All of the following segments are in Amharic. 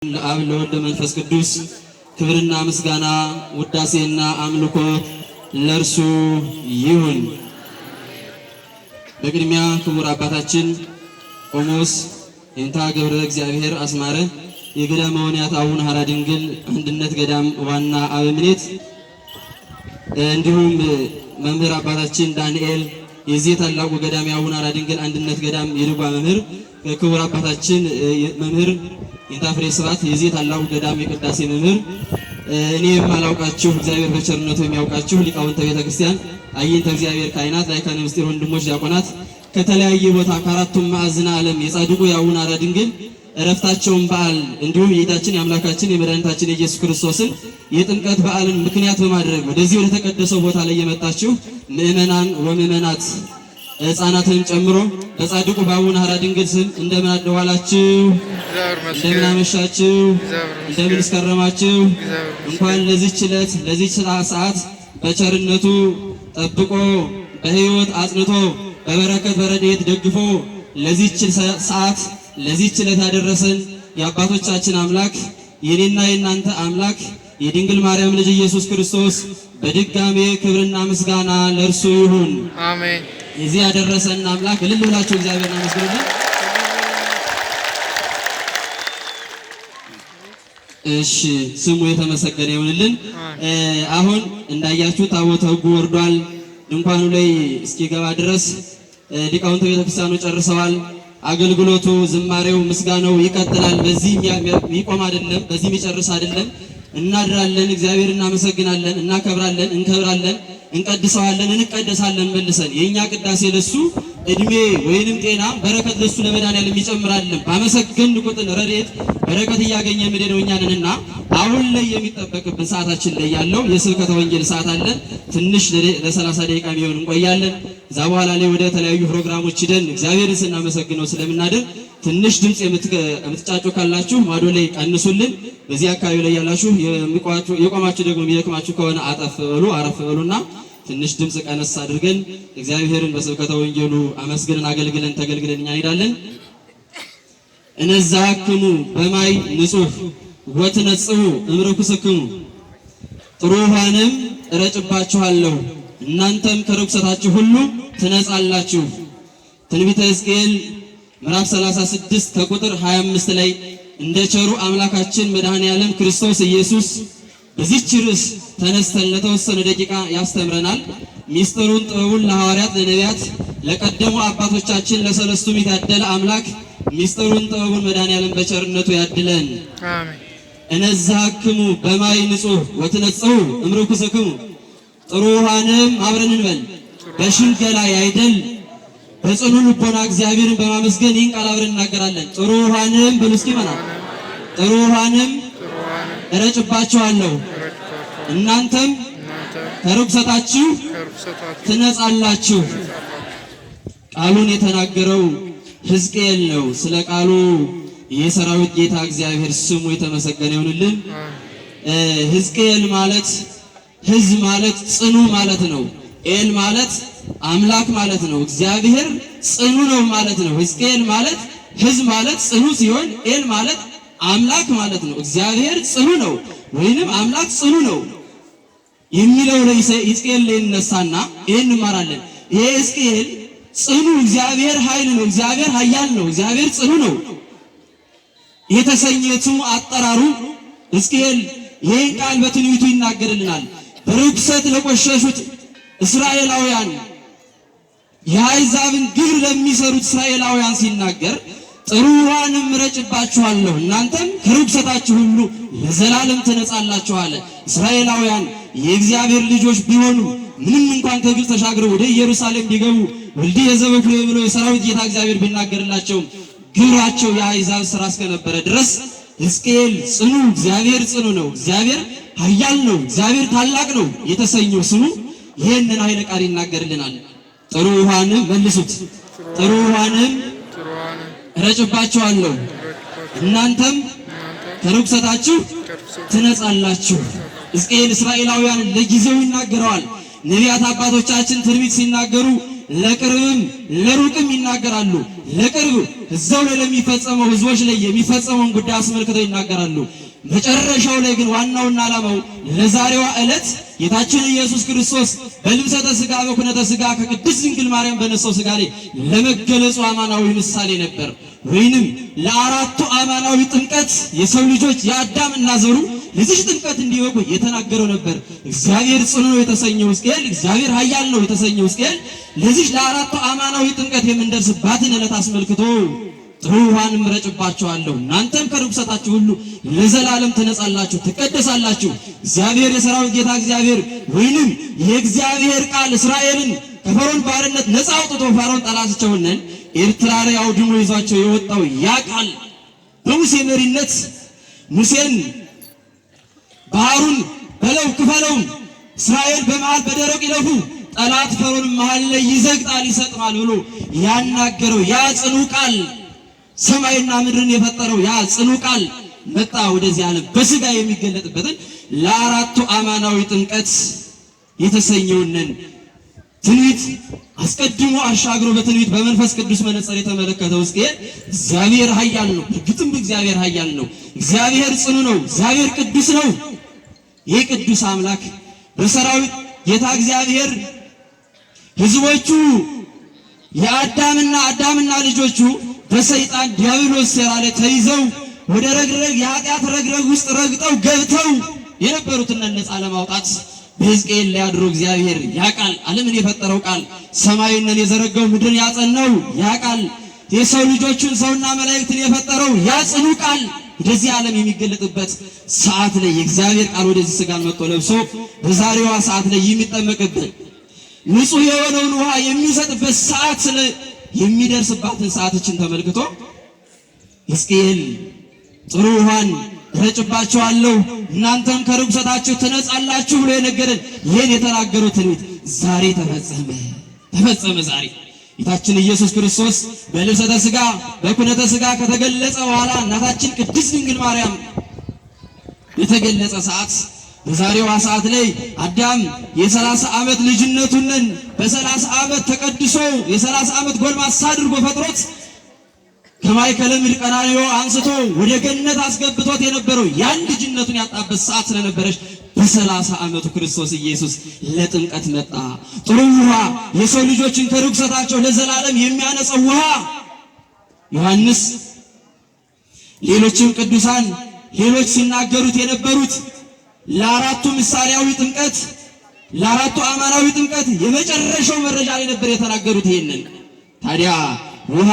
ለአብ ለወልድ መንፈስ ቅዱስ ክብርና ምስጋና ውዳሴና አምልኮ ለእርሱ ይሁን። በቅድሚያ ክቡር አባታችን ቆሞስ የእንታ ገብረ እግዚአብሔር አስማረ የገዳመ ወንያት አቡነ ሐራ ድንግል አንድነት ገዳም ዋና አበምኔት፣ እንዲሁም መምህር አባታችን ዳንኤል የዚህ ታላቁ ገዳም የአቡነ ሐራ ድንግል አንድነት ገዳም የድጓ መምህር፣ ክቡር አባታችን መምህር የታፍሬ ስብሐት የዚህ ታላቁ ገዳም የቅዳሴ መምህር፣ እኔ የማላውቃችሁ እግዚአብሔር በቸርነቱ የሚያውቃችሁ ሊቃውንተ ቤተክርስቲያን፣ አይንተ እግዚአብሔር ካህናት፣ ላይካነ ምስጢር ወንድሞች ዲያቆናት፣ ከተለያየ ቦታ ከአራቱም ማዕዝነ ዓለም የጻድቁ የአቡነ ሐራ ድንግል ዕረፍታቸውን በዓል እንዲሁም የጌታችን የአምላካችን የመድኃኒታችን የኢየሱስ ክርስቶስን የጥምቀት በዓልን ምክንያት በማድረግ ወደዚህ ወደ ተቀደሰው ቦታ ላይ የመጣችሁ ምእመናን ወምእመናት ሕፃናትን ጨምሮ በጻድቁ በአቡነ ሐራ ድንግል ስም እንደምን አደዋላችሁ? እንደምን አመሻችሁ? እንደምን እስከረማችሁ? እንኳን ለዚህች ዕለት ለዚህች ሰዓት በቸርነቱ ጠብቆ በሕይወት አጽንቶ በበረከት በረድኤት ደግፎ ለዚህች ሰዓት ለዚህች ዕለት ያደረሰን የአባቶቻችን አምላክ የኔና የናንተ አምላክ የድንግል ማርያም ልጅ ኢየሱስ ክርስቶስ በድጋሜ ክብርና ምስጋና ለእርሱ ይሁን፣ አሜን። የዚህ ያደረሰን አምላክ እልል ብላችሁ እግዚአብሔርን አመስግኑልን። እሺ፣ ስሙ የተመሰገነ ይሁንልን። አሁን እንዳያችሁ ታቦተ ሕጉ ወርዷል። ድንኳኑ ላይ እስኪገባ ድረስ ሊቃውንተ ቤተክርስቲያኑ ጨርሰዋል። አገልግሎቱ፣ ዝማሬው፣ ምስጋናው ይቀጥላል። በዚህ የሚቆም አይደለም፣ በዚህ የሚጨርስ አይደለም። እናድራለን፣ እግዚአብሔር እናመሰግናለን፣ እናከብራለን፣ እንከብራለን፣ እንቀድሰዋለን፣ እንቀደሳለን። መልሰን የኛ ቅዳሴ ለሱ እድሜ ወይንም ጤና በረከት ለሱ ለመድኃኒዓለም ይጨምራልን። ባመሰገን ቁጥር ረድኤት በረከት እያገኘ ምድነው እኛንና አሁን ላይ የሚጠበቅብን ሰዓታችን ላይ ያለው የስብከተ ወንጌል ሰዓት አለን። ትንሽ ለ30 ደቂቃ ቢሆን እንቆያለን። እዛ በኋላ ላይ ወደ ተለያዩ ፕሮግራሞች ሂደን እግዚአብሔርን ስናመሰግነው ስለምናድር ትንሽ ድምጽ የምትጫጩ ካላችሁ ማዶ ላይ ቀንሱልን። በዚህ አካባቢ ላይ ያላችሁ የቆማችሁ ደግሞ የሚደክማችሁ ከሆነ አጠፍ በሉ አረፍ በሉና ትንሽ ድምጽ ቀነስ አድርገን እግዚአብሔርን በስብከተ ወንጌሉ አመስግነን አገልግለን ተገልግለን እኛ እንሄዳለን። እነዛክሙ በማይ ንጹህ ወትነጽሁ እምርኩስክሙ፣ ጥሩ ውሃንም እረጭባችኋለሁ እናንተም ከርኩሰታችሁ ሁሉ ትነጻላችሁ። ትንቢተ ሕዝቅኤል ምዕራፍ 36 ከቁጥር 25 ላይ እንደ ቸሩ አምላካችን መድኃኔዓለም ክርስቶስ ኢየሱስ በዚህች ርዕስ ተነስተን ለተወሰነ ደቂቃ ያስተምረናል። ሚስጥሩን ጥበቡን ለሐዋርያት ለነቢያት ለቀደሙ አባቶቻችን ለሰለስቱ ምዕት ያደለ አምላክ ሚስጥሩን ጥበቡን መድኃኔዓለም በቸርነቱ ያድለን፣ አሜን። እነዛክሙ በማይ ንጹህ ወትነጽሁ እምርኩስክሙ፣ ጥሩ ውሃንም አብረን እንበል በሽንገላ ያይደል በጽኑ ልቦና እግዚአብሔርን በማመስገን ይህን ቃል አብረን እናገራለን። ጥሩ ውሃንም በሉ እስኪ መና ጥሩ ውሃንም እረጭባችኋለሁ እናንተም ከርኩሰታችሁ ትነጻላችሁ። ቃሉን የተናገረው ሕዝቅኤል ነው። ስለ ቃሉ የሰራዊት ጌታ እግዚአብሔር ስሙ የተመሰገነ ይሁንልን። ሕዝቅኤል ማለት ሕዝብ ማለት ጽኑ ማለት ነው። ኤል ማለት አምላክ ማለት ነው። እግዚአብሔር ጽኑ ነው ማለት ነው። ሕዝቅኤል ማለት ሕዝብ ማለት ጽኑ ሲሆን ኤል ማለት አምላክ ማለት ነው። እግዚአብሔር ጽኑ ነው ወይንም አምላክ ጽኑ ነው የሚለው ላይ ሕዝቅኤል ላይ እነሳና ይሄን እንማራለን። ይሄ ሕዝቅኤል ጽኑ እግዚአብሔር ኃይል ነው፣ እግዚአብሔር ኃያል ነው፣ እግዚአብሔር ጽኑ ነው የተሰኘቱ አጠራሩ ሕዝቅኤል ይሄን ቃል በትንቢቱ ይናገርልናል። በርኩሰት ለቆሸሹት እስራኤላውያን የአሕዛብን ግብር ለሚሰሩት እስራኤላውያን ሲናገር ጥሩ ውሃንም እረጭባችኋለሁ እናንተም ከርኩሰታችሁ ሁሉ ለዘላለም ትነጻላችሁ አለ። እስራኤላውያን የእግዚአብሔር ልጆች ቢሆኑ ምንም እንኳን ከግብፅ ተሻግረው ወደ ኢየሩሳሌም ቢገቡ ወልድየ ዘበኩሬ ብሎ የሰራዊት ጌታ እግዚአብሔር ቢናገርላቸውም ግብራቸው የአሕዛብ ስራ እስከነበረ ድረስ ሕዝቅኤል ጽኑ እግዚአብሔር ጽኑ ነው፣ እግዚአብሔር ኃያል ነው፣ እግዚአብሔር ታላቅ ነው የተሰኘው ስሙ ይህንን ኃይለ ቃል ይናገርልናል። ጥሩ ውሃንም መልሱት፣ ጥሩ ውሃንም እረጭባችኋለሁ እናንተም ከርኩሰታችሁ ትነጻላችሁ። ሕዝቅኤል እስራኤላውያን ለጊዜው ይናገረዋል። ነቢያት አባቶቻችን ትንቢት ሲናገሩ ለቅርብም ለሩቅም ይናገራሉ። ለቅርብ እዛው ላይ ለሚፈጸመው ህዝቦች ላይ የሚፈጸመውን ጉዳይ አስመልክተው ይናገራሉ። መጨረሻው ላይ ግን ዋናውና ዓላማው ለዛሬዋ ዕለት ጌታችን ኢየሱስ ክርስቶስ በልብሰተ ሥጋ በኩነተ ሥጋ ከቅድስት ድንግል ማርያም በነሳው ሥጋ ላይ ለመገለጹ አማናዊ ምሳሌ ነበር። ወይንም ለአራቱ አማናዊ ጥምቀት የሰው ልጆች የአዳምና ዘሩ ለዚህ ጥምቀት እንዲበቁ የተናገረው ነበር። እግዚአብሔር ጽኑ ነው የተሰኘው ሕዝቅኤል፣ እግዚአብሔር ኃያል ነው የተሰኘው ሕዝቅኤል ለዚህ ለአራቱ አማናዊ ጥምቀት የምንደርስባትን ዕለት አስመልክቶ ጥሩ ውሃን እረጭባችኋለሁ፣ እናንተም ከርኩሰታችሁ ሁሉ ለዘላለም ትነጻላችሁ፣ ትቀደሳላችሁ። እግዚአብሔር የሰራዊት ጌታ እግዚአብሔር ወይንም የእግዚአብሔር ቃል እስራኤልን ከፈርዖን ባርነት ነፃ አውጥቶ ፈርዖን ጠላታቸውን ኤርትራ ላይ አውድሞ ይዟቸው የወጣው ያ ቃል በሙሴ መሪነት ሙሴን ባህሩን በለው ክፈለው፣ እስራኤል በመሃል በደረቅ ይለፉ፣ ጠላት ፈርዖን መሃል ላይ ይዘግጣል ይሰጥማል ብሎ ያናገረው ያ ጽኑ ቃል ሰማይና ምድርን የፈጠረው ያ ጽኑ ቃል መጣ ወደዚህ ዓለም በሥጋ የሚገለጥበትን ለአራቱ አማናዊ ጥምቀት የተሰኘውን ትንቢት አስቀድሞ አሻግሮ በትንቢት በመንፈስ ቅዱስ መነጽር የተመለከተው ሕዝቅኤል እግዚአብሔር ኃያል ነው፣ እርግጥም እግዚአብሔር ኃያል ነው፣ እግዚአብሔር ጽኑ ነው፣ እግዚአብሔር ቅዱስ ነው። ይህ ቅዱስ አምላክ በሰራዊት ጌታ እግዚአብሔር ሕዝቦቹ የአዳምና ልጆቹ በሰይጣን ዲያብሎስ ሴራ ላይ ተይዘው ወደ ረግረግ የኃጢአት ረግረግ ውስጥ ረግጠው ገብተው የነበሩትን ነፃ ለማውጣት በሕዝቅኤል ላይ አድሮ እግዚአብሔር ያ ቃል ዓለምን የፈጠረው ቃል ሰማይን የዘረጋው ምድርን ያጸናው ያ ቃል የሰው ልጆችን ሰውና መላእክትን የፈጠረው ያ ጽኑ ቃል ወደዚህ ዓለም የሚገለጥበት ሰዓት ላይ የእግዚአብሔር ቃል ወደዚህ ሥጋን መጥቶ ለብሶ በዛሬዋ ሰዓት ላይ የሚጠመቅበት ንጹህ የሆነውን ውሃ የሚሰጥበት ሰዓት የሚደርስባትን ሰዓቶችን ተመልክቶ ሕዝቅኤል ጥሩ ውሃን እረጭባችኋለሁ እናንተም ከርኩሰታችሁ ትነጻላችሁ ብሎ የነገረን ይህን የተናገረው ትንቢት ዛሬ ተፈጸመ። ዛሬ ጌታችን ኢየሱስ ክርስቶስ በልብሰተ ሥጋ በኩነተ ሥጋ ከተገለጸ በኋላ እናታችን ቅድስት ድንግል ማርያም የተገለጸ ሰዓት በዛሬዋ ሰዓት ላይ አዳም የ30 ዓመት ልጅነቱን በ30 ዓመት ተቀድሶ የ30 ዓመት ጎልማሳ አድርጎ ፈጥሮት ከማይከለ ምድር ቀራንዮ አንስቶ ወደ ገነት አስገብቶት የነበረው ያን ልጅነቱን ያጣበት ሰዓት ስለነበረች በ30 ዓመቱ ክርስቶስ ኢየሱስ ለጥምቀት መጣ። ጥሩ ውሃ የሰው ልጆችን ከርኩሰታቸው ለዘላለም የሚያነጻው ውሃ ዮሐንስ ሌሎችም ቅዱሳን ሌሎች ሲናገሩት የነበሩት ለአራቱ ምሳሌያዊ ጥምቀት ለአራቱ አማናዊ ጥምቀት የመጨረሻው መረጃ ላይ ነበር የተናገሩት። ይሄንን ታዲያ ውሃ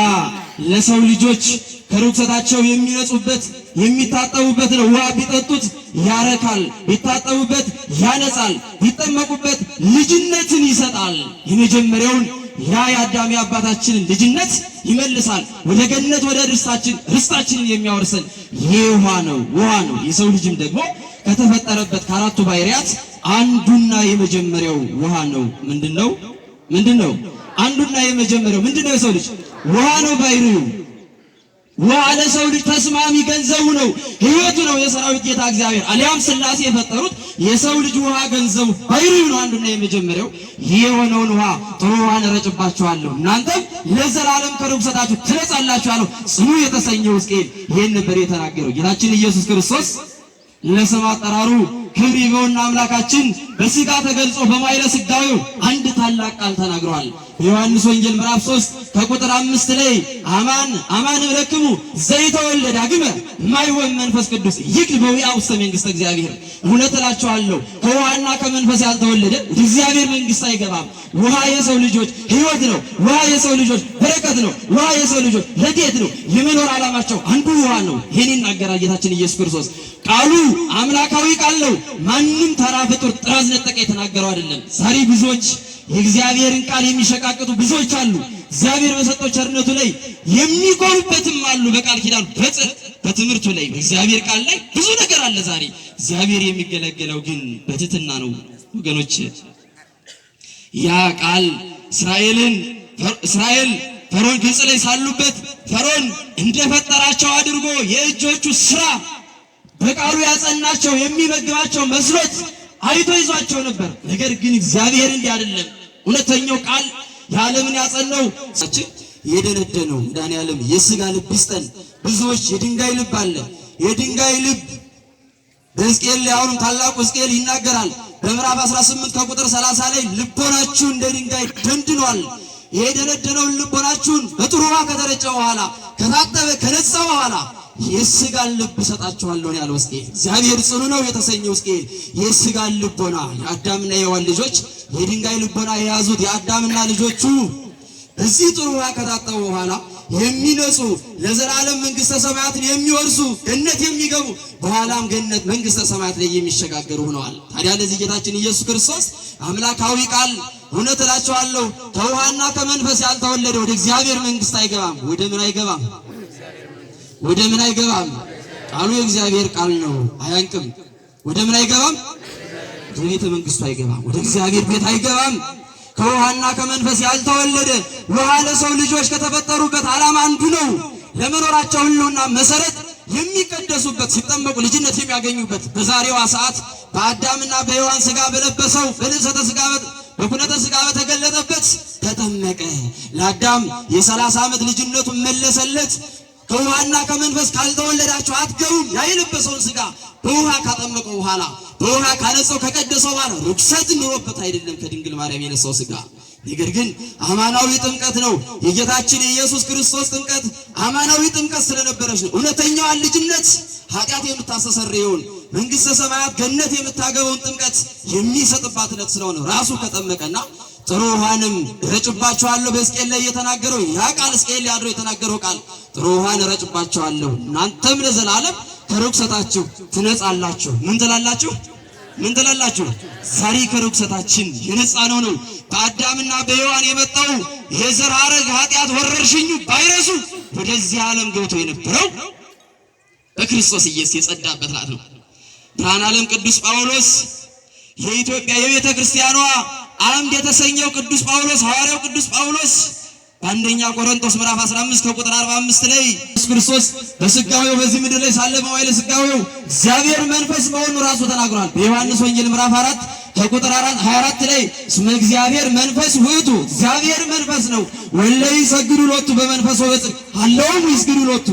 ለሰው ልጆች ከርኩሰታቸው የሚነጹበት የሚታጠቡበት ነው። ውሃ ቢጠጡት ያረካል፣ ቢታጠቡበት ያነጻል፣ ቢጠመቁበት ልጅነትን ይሰጣል። የመጀመሪያውን ያ የአዳም አባታችንን ልጅነት ይመልሳል፣ ወደ ገነት ወደ ርስታችንን የሚያወርሰን ይህ ውሃ ነው። የሰው ልጅም ደግሞ ከተፈጠረበት ከአራቱ ባህሪያት አንዱና የመጀመሪያው ውሃ ነው። ምንድነው? አንዱና የመጀመሪያው ምንድነው? የሰው ልጅ ውሃ ነው ባህሪው። ውሃ ለሰው ልጅ ተስማሚ ገንዘቡ ነው፣ ሕይወቱ ነው። የሰራዊት ጌታ እግዚአብሔር አሊያም ሥላሴ የፈጠሩት የሰው ልጅ ውሃ ገንዘቡ ባህሪው ነው። አንዱና የመጀመሪያው ይህ የሆነውን ውሃ ጥሩ ውሃን እረጭባችኋለሁ እናንተም ለዘላለም ከርኩሰታችሁ ትነጻላችሁ አለው ጽኑ የተሰኘው ሕዝቅኤል ይህን ነበር የተናገረው። ጌታችን ኢየሱስ ክርስቶስ ለስም አጠራሩ ክብር ይግባውና አምላካችን በሥጋ ተገልጾ በማይለ ሥጋዌው አንድ ታላቅ ቃል ተናግሯል። በዮሐንስ ወንጌል ምዕራፍ 3 ከቁጥር 5 ላይ አማን እብለክሙ ዘይተወልደ ዳግመ እማይወም መንፈስ ቅዱስ ይግብ በውእቱ ውስተ መንግሥተ እግዚአብሔር። እውነት እላችኋለሁ ከውሃና ከመንፈስ ያልተወለደ ወደ እግዚአብሔር መንግሥት አይገባም። ውሃ የሰው ልጆች ሕይወት ነው። ውሃ የሰው ልጆች በረከት ነው። ውሃ የሰው ልጆች ረድኤት ነው። የመኖር ዓላማቸው አንዱ ውሃ ነው። ይህን ይናገራል ጌታችን ኢየሱስ ክርስቶስ። ቃሉ አምላካዊ ቃል ነው። ማንም ተራ ፍጡር ጥራዝ ነጠቀ የተናገረው አይደለም። ዛሬ ብዙዎች የእግዚአብሔርን ቃል የሚሸቃቅጡ ብዙዎች አሉ። እግዚአብሔር በሰጠው ቸርነቱ ላይ የሚጎሩበትም አሉ። በቃል ኪዳኑ በትምህርቱ ላይ በእግዚአብሔር ቃል ላይ ብዙ ነገር አለ። ዛሬ እግዚአብሔር የሚገለገለው ግን በትህትና ነው ወገኖች። ያ ቃል እስራኤል ፈርዖን ግብፅ ላይ ሳሉበት ፈርዖን እንደፈጠራቸው አድርጎ የእጆቹ ስራ በቃሉ ያጸናቸው የሚመግባቸው መስሎት አይቶ ይዟቸው ነበር። ነገር ግን እግዚአብሔር እንዲህ አይደለም። እውነተኛው ቃል የዓለምን ያጸናው የደነደነው መድኃኒዓለም የሥጋ ልብ ይስጠን። ብዙዎች የድንጋይ ልብ አለ። የድንጋይ ልብ በሕዝቅኤል ላይ አሁንም ታላቁ ሕዝቅኤል ይናገራል። በምዕራፍ 18 ከቁጥር 30 ላይ ልቦናችሁ እንደ ድንጋይ ደንድኗል። የደነደነውን ልቦናችሁን በጥሩ ውሃ ከተረጨ በኋላ ከታጠበ ከነጻ በኋላ የሥጋን ልብ እሰጣችኋለሁ ያለው ሕዝቅኤል። እግዚአብሔር ጽኑ ነው የተሰኘው ሕዝቅኤል የሥጋን ልቦና የአዳምና የሔዋን ልጆች የድንጋይ ልቦና የያዙት የአዳምና ልጆቹ እዚህ ጥሩ ውሃ ከታጠቡ በኋላ የሚነጹ ለዘላለም መንግስተ ሰማያትን የሚወርሱ ገነት የሚገቡ በኋላም ገነት መንግስተ ሰማያት ላይ የሚሸጋገሩ ሆነዋል። ታዲያ ለዚህ ጌታችን ኢየሱስ ክርስቶስ አምላካዊ ቃል እውነት እላችኋለሁ ከውሃና ከመንፈስ ያልተወለደ ወደ እግዚአብሔር መንግስት አይገባም። ወደ ምን አይገባም? ወደ ምን አይገባም? ቃሉ የእግዚአብሔር ቃል ነው፣ አያንቅም። ወደ ምን አይገባም? ወደ ቤተ መንግስቱ አይገባም፣ ወደ እግዚአብሔር ቤት አይገባም። ከውሃና ከመንፈስ ያልተወለደ ውሃ ለሰው ልጆች ከተፈጠሩበት ዓላማ አንዱ ነው። ለመኖራቸው ሁሉና መሰረት የሚቀደሱበት ሲጠመቁ ልጅነት የሚያገኙበት በዛሬዋ ሰዓት በአዳምና በሔዋን ሥጋ በለበሰው በልብሰተ ሥጋ በኩነተ ሥጋ በተገለጠበት ተጠመቀ። ለአዳም የ30 ዓመት ልጅነቱን መለሰለት። ከውሃና ከመንፈስ ካልተወለዳችሁ አትገቡም። ያ የለበሰውን ሥጋ በውሃ ካጠመቀው በኋላ በውሃ ካነጸው ከቀደሰው በኋላ ርኩሰት ኑሮበት አይደለም ከድንግል ማርያም የነሳው ሥጋ። ነገር ግን አማናዊ ጥምቀት ነው። የጌታችን የኢየሱስ ክርስቶስ ጥምቀት አማናዊ ጥምቀት ስለነበረች ነው። እውነተኛዋን ልጅነት ኃጢአት የምታስተሰርየውን መንግስተ ሰማያት ገነት የምታገበውን ጥምቀት የሚሰጥባት ዕለት ስለሆነ ራሱ ከጠመቀና ጥሩ ውሃንም እረጭባችኋለሁ በሕዝቅኤል ላይ የተናገረው ያ ቃል ሕዝቅኤል ያድሮ የተናገረው ቃል ጥሩ ውሃን እረጭባችኋለሁ እናንተም ለዘላለም ከርኩሰታችሁ ትነጻላችሁ። ምን ትላላችሁ? ምን ትላላችሁ? ዛሬ ከርኩሰታችን የነጻነው ነው። በአዳምና በሔዋን የመጣው የዘር ሐረግ ኃጢአት ወረርሽኙ ቫይረሱ ወደዚህ ዓለም ገብቶ የነበረው በክርስቶስ ኢየሱስ የጸዳበት ዕለት ነው። ብርሃነ ዓለም ቅዱስ ጳውሎስ የኢትዮጵያ የቤተ ክርስቲያኗ አምድ የተሰኘው ቅዱስ ጳውሎስ ሐዋርያው ቅዱስ ጳውሎስ በአንደኛ ቆሮንቶስ ምዕራፍ 15 ከቁጥር 45 ላይ ኢየሱስ ክርስቶስ በሥጋዌው በዚህ ምድር ላይ ሳለ በኃይለ ሥጋዌው እግዚአብሔር መንፈስ መሆኑ ራሱ ተናግሯል። በዮሐንስ ወንጌል ምዕራፍ 4 ከቁጥር 24 ላይ እስመ እግዚአብሔር መንፈስ ውእቱ እግዚአብሔር መንፈስ ነው ወለይ ይሰግዱ ሎቱ በመንፈስ ወበጽድቅ አለውም ይስግዱ ሎቱ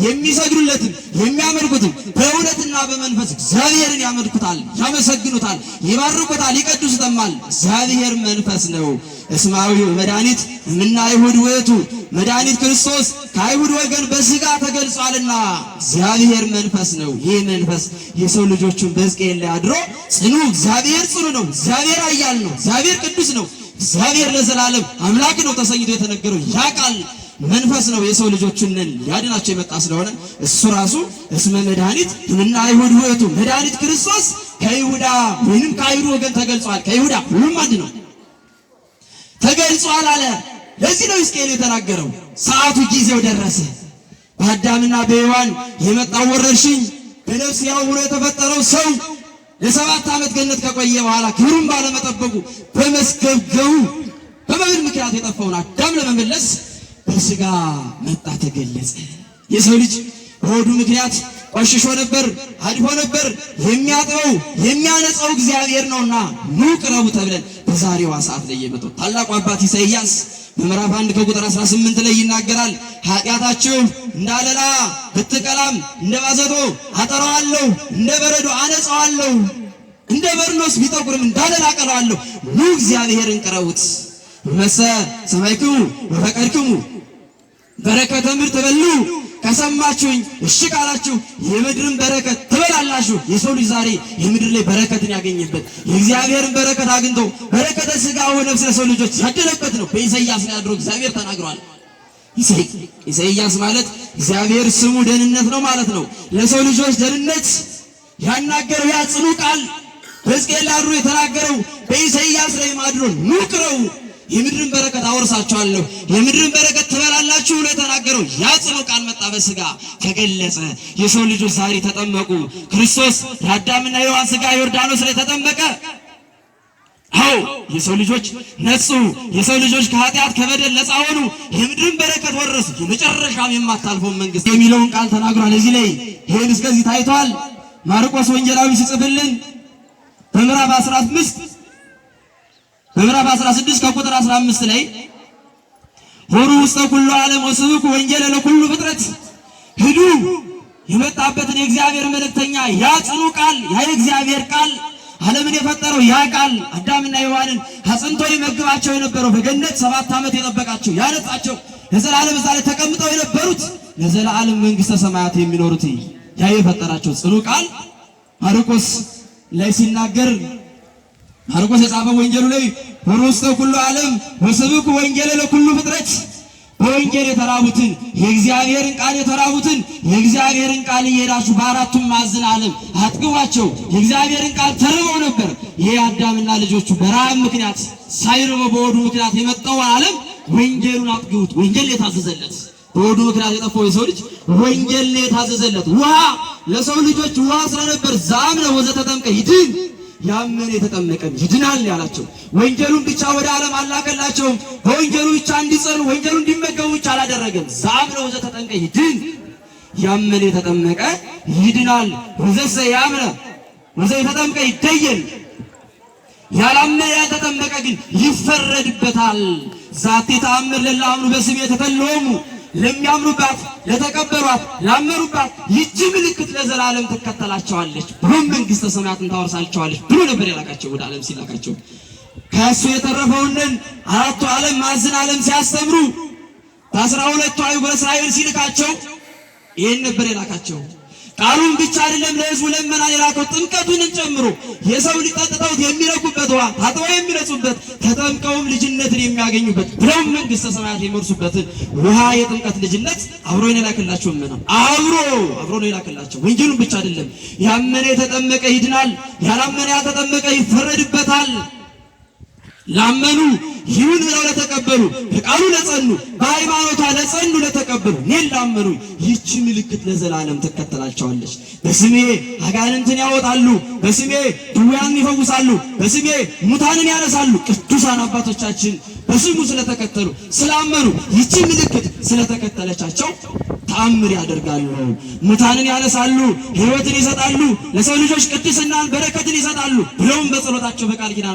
የሚሰግዱለትም የሚያመልኩትም በእውነትና በመንፈስ እግዚአብሔርን ያመልኩታል፣ ያመሰግኑታል፣ ይባርኩታል፣ ይቀድሱታል። እግዚአብሔር መንፈስ ነው። እስማዊው መድኃኒት እምነ አይሁድ ውእቱ መድኃኒት ክርስቶስ ከአይሁድ ወገን በሥጋ ተገልጿልና እግዚአብሔር መንፈስ ነው። ይህ መንፈስ የሰው ልጆችን በሕዝቅኤል ላይ አድሮ ጽኑ እግዚአብሔር ጽኑ ነው፣ እግዚአብሔር ኃያል ነው፣ እግዚአብሔር ቅዱስ ነው፣ እግዚአብሔር ለዘላለም አምላክ ነው ተሰኝቶ የተነገረው ያ ቃል መንፈስ ነው። የሰው ልጆችን ሊያድናቸው የመጣ ስለሆነ እሱ ራሱ እስመ መድኃኒት እምነ አይሁድ ውእቱ መድኃኒት ክርስቶስ ከይሁዳ ወይንም ከአይሁድ ወገን ተገልጿል። ከይሁዳ ሁሉም አንድ ነው ተገልጿል አለ። ለዚህ ነው ሕዝቅኤል የተናገረው ሰዓቱ ጊዜው ደረሰ። በአዳምና በሔዋን የመጣው ወረርሽኝ በነፍስ ያው ሆኖ የተፈጠረው ሰው ለ7 ዓመት ገነት ከቆየ በኋላ ክብሩን ባለመጠበቁ በመስገብገቡ በመብል ምክንያት የጠፋውን አዳም ለመመለስ በሥጋ መጣ ተገለጸ። የሰው ልጅ በሆዱ ምክንያት ቆሽሾ ነበር፣ አድፎ ነበር። የሚያጥበው የሚያነጻው እግዚአብሔር ነውና ኑ ቅረቡ ተብለን በዛሬዋ ሰዓት ላይ የመጣው ታላቁ አባት ኢሳይያስ በምዕራፍ 1 ከቁጥር 18 ላይ ይናገራል። ኃጢአታችሁ እንዳለላ ብትቀላም እንደ ባዘቶ አጠራዋለሁ፣ እንደ በረዶ አነጻዋለሁ፣ እንደ በርኖስ ቢጠቁርም እንዳለላ አቀለዋለሁ። ኑ እግዚአብሔርን ቅረቡት። መሰ ሰማይክሙ ወፈቀድክሙ በረከተ ምድር ትበሉ ከሰማችሁኝ እሺ ካላችሁ የምድርን በረከት ትበላላችሁ። የሰው ልጅ ዛሬ የምድር ላይ በረከትን ያገኘበት የእግዚአብሔርን በረከት አግኝቶ በረከተ ሥጋ ወነፍስ ለሰው ልጆች ያደለበት ነው። በኢሳይያስ ላይ አድሮ እግዚአብሔር ተናግሯል። ኢሳይያስ ማለት እግዚአብሔር ስሙ ደህንነት ነው ማለት ነው። ለሰው ልጆች ደህንነት ያናገረው ያ ጽኑ ቃል በሕዝቅኤል አድሮ የተናገረው በኢሳይያስ ላይ አድሮ ኑ ቅረቡ የምድርን በረከት አወርሳችኋለሁ፣ የምድርን በረከት ትበላላችሁ ብሎ የተናገረው ያ ጽኑ ቃል መጣ፣ በሥጋ ተገለጸ። የሰው ልጆች ዛሬ ተጠመቁ። ክርስቶስ የአዳምና የሔዋን ሥጋ ዮርዳኖስ ላይ ተጠመቀ። አዎ የሰው ልጆች ነጹ። የሰው ልጆች ከኃጢአት ከበደል ነፃ ሆኑ፣ የምድርን በረከት ወረሱ። የመጨረሻም የማታልፈውን መንግስት የሚለውን ቃል ተናግሯል። እዚህ ላይ ይሄን እስከዚህ ታይቷል። ማርቆስ ወንጌላዊ ሲጽፍልን በምዕራፍ 16 ከቁጥር 15 ላይ ሆሩ ውስተ ኩሉ ዓለም ወስብኩ ወንጌለ ለኩሉ ፍጥረት። ሂዱ የመጣበትን የእግዚአብሔር መልእክተኛ ያ ጽኑ ቃል ያ የእግዚአብሔር ቃል ዓለምን የፈጠረው ያ ቃል አዳምና ሔዋንን አጽንቶ ይመግባቸው የነበረው በገነት 7 ዓመት የጠበቃቸው ያነጻቸው ለዘላለም እዛ ላይ ተቀምጠው የነበሩት ለዘላለም መንግሥተ ሰማያት የሚኖሩት ያ የፈጠራቸው ጽኑ ቃል ማርቆስ ላይ ሲናገር ማርቆስ የጻፈው ወንጌሉ ላይ ሆሩ ውስተ ኩሉ ዓለም ወስብኩ ወንጌለ ለኩሉ ፍጥረት በወንጌል የተራቡትን የእግዚአብሔርን ቃል የተራቡትን የእግዚአብሔርን ቃል እየሄዳችሁ በአራቱም ማዕዘን ዓለም አጥግቧቸው። የእግዚአብሔርን ቃል ተርበው ነበር። ይሄ አዳምና ልጆቹ በረሃብ ምክንያት ሳይርበው በሆዱ ምክንያት የመጣው ዓለም ወንጌሉን አጥግቡት። ወንጌል የታዘዘለት በሆዱ ምክንያት የጠፋው የሰው ልጅ ወንጌል የታዘዘለት ውሃ ለሰው ልጆች ውሃ ስለነበር ዛም ነው ወዘተ ተጠምቀ ይድን ያመነ የተጠመቀ ይድናል ያላቸው። ወንጌሉን ብቻ ወደ ዓለም አላከላቸውም። በወንጌሉ ብቻ እንዲጸኑ ወንጌሉን እንዲመገቡ ብቻ አላደረገም። ዛም ነው ወዘተ ተጠምቀ ይድን ያመነ የተጠመቀ ይድናል። ወዘሰ ያምነ ወዘ የተጠምቀ ይደየን ያላመነ ያልተጠመቀ ግን ይፈረድበታል። ዛቲ ተአምር ለላምኑ በስሜ ተተለወሙ ለሚያምኑባት ለተቀበሏት ላመኑባት ይህች ምልክት ለዘላለም ትከተላቸዋለች ብሎም መንግሥተ ሰማያትን ታወርሳቸዋለች ብሎ ነበር የላካቸው ወደ ዓለም ሲላካቸው። ከእሱ የተረፈውን አራቱ ዓለም ማዕዘን ዓለም ሲያስተምሩ ከ12ቱ አህጉረ እስራኤል ሲልካቸው ይህን ነበር የላካቸው። ቃሉን ብቻ አይደለም ለሕዝቡ ለመናን የላከው ጥምቀቱንም ጨምሮ የሰው ልጅ ጠጥተውት የሚረኩበት ውሃ ታጥበው የሚረጹበት ተጠምቀውም ልጅነትን የሚያገኙበት ብለውም መንግሥተ ሰማያት የሚወርሱበትን ውሃ የጥምቀት ልጅነት አብሮ የላከላቸው መና አብሮ ነው የላከላቸው። ወንጌሉን ብቻ አይደለም ያመነ የተጠመቀ ይድናል፣ ያላመነ ያልተጠመቀ ይፈረድበታል። ላመኑ ይሁን ብለው ለተቀበሉ በቃሉ ለጸኑ በሃይማኖቷ ለጸኑ ለተቀበሉ እኔን ላመኑ ይህች ምልክት ለዘላለም ትከተላቸዋለች። በስሜ አጋንንትን ያወጣሉ፣ በስሜ ድውያንን ይፈውሳሉ፣ በስሜ ሙታንን ያነሳሉ። ቅዱሳን አባቶቻችን በስሙ ስለተከተሉ ስላመኑ ይህች ምልክት ስለተከተለቻቸው ተአምር ያደርጋሉ። ሙታንን ያነሳሉ፣ ሕይወትን ይሰጣሉ፣ ለሰው ልጆች ቅድስናን በረከትን ይሰጣሉ ብለውም በጸሎታቸው በቃል ኪዳን